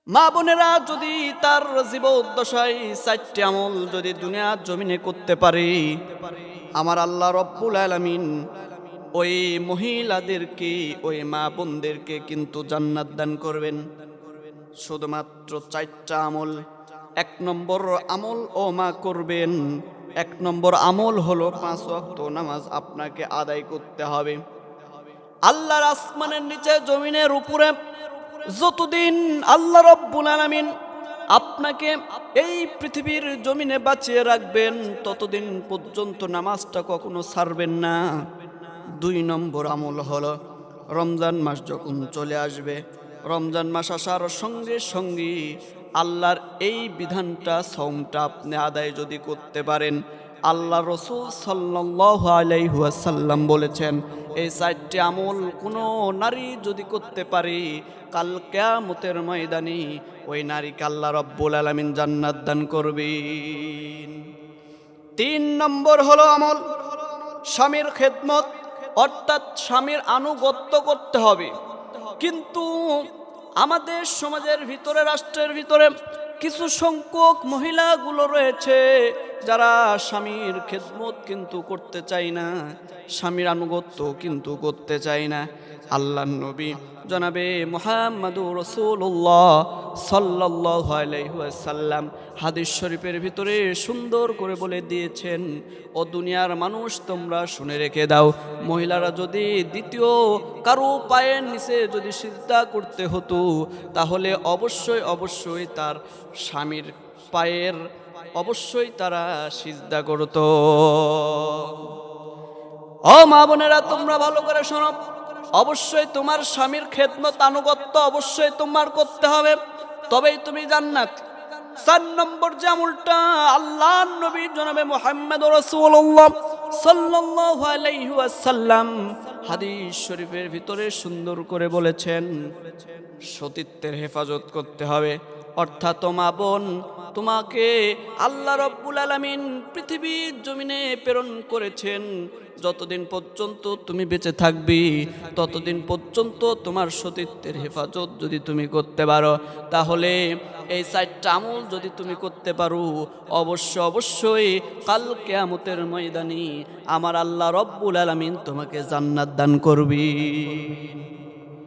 মা বোনেরা যদি তার জীবদ্দশায় 4টি আমল যদি দুনিয়ার জমিনে করতে পারে, আমার আল্লাহ রব্বুল আলামিন ওই মহিলাদেরকে, ওই মা বোনদেরকে কিন্তু জান্নাত দান করবেন। শুধুমাত্র 4টা আমল। 1 নম্বর আমল ও মা করবেন। 1 নম্বর আমল হলো 5 ওয়াক্ত নামাজ আপনাকে আদায় করতে হবে। আল্লাহর আসমানের নিচে জমিনের উপরে যতদিন আল্লাহ রব্বুল আলামিন আপনাকে এই পৃথিবীর জমিনে বাঁচিয়ে রাখবেন, ততদিন পর্যন্ত নামাজটা কখনো ছাড়বেন না। 2 নম্বর আমল হলো রমজান মাস যখন চলে আসবে, রমজান মাস আসার সঙ্গে সঙ্গে আল্লাহর এই বিধানটা সওমটা আপনি আদায় যদি করতে পারেন, আল্লাহ রসুল সাল্লাল্লাহু আলাইহি ওয়াসাল্লাম বলেছেন, এই 4টি আমল কোনো নারী যদি করতে পারে, কাল কিয়ামতের ময়দানে ওই নারীকে আল্লাহ রব্বুল আলামিন জান্নাত দান করবেন। 3 নম্বর হলো আমল স্বামীর খেদমত, অর্থাৎ স্বামীর আনুগত্য করতে হবে। কিন্তু আমাদের সমাজের ভিতরে, রাষ্ট্রের ভিতরে কিছু সংখ্যক মহিলাগুলো রয়েছে যারা স্বামীর খেদমত কিন্তু করতে চায় না, স্বামীর আনুগত্য কিন্তু করতে চায় না। আল্লাহর নবী জনাবে মুহাম্মদুর রাসূলুল্লাহ সাল্লাল্লাহু আলাইহি ওয়াসাল্লাম হাদিস শরীফের ভিতরে সুন্দর করে বলে দিয়েছেন, ও দুনিয়ার মানুষ তোমরা শুনে রেখে দাও, মহিলারা যদি দ্বিতীয় কারো পায়ের নিচে যদি সিজদা করতে হতো, তাহলে অবশ্যই অবশ্যই তার স্বামীর পায়ের অবশ্যই তারা সিজদা করত। ও মা বোনেরা, তোমরা ভালো করে শোনো, অবশ্যই তোমার স্বামীর খেদমত আনুগত্য অবশ্যই তোমার করতে হবে, তবেই তুমি জান্নাত। 4 নম্বর যে আমলটা আল্লাহর নবী জনাবে মুহাম্মদুর রাসূলুল্লাহ সাল্লাল্লাহু আলাইহি ওয়াসাল্লাম হাদিস শরীফের ভিতরে সুন্দর করে বলেছেন, সতীত্বের হেফাজত করতে হবে। অর্থাৎ মা বোন, তোমাকে আল্লাহ রব্বুল আলামিন পৃথিবীর জমিনে প্রেরণ করেছেন, যতদিন পর্যন্ত তুমি বেঁচে থাকবি ততদিন পর্যন্ত তোমার সতীত্বের হেফাজত যদি তুমি করতে পারো, তাহলে এই 4টা আমল যদি তুমি করতে পারো, অবশ্যই কাল কিয়ামতের ময়দানে আমার আল্লাহ রব্বুল আলামিন তোমাকে জান্নাত দান করবেন।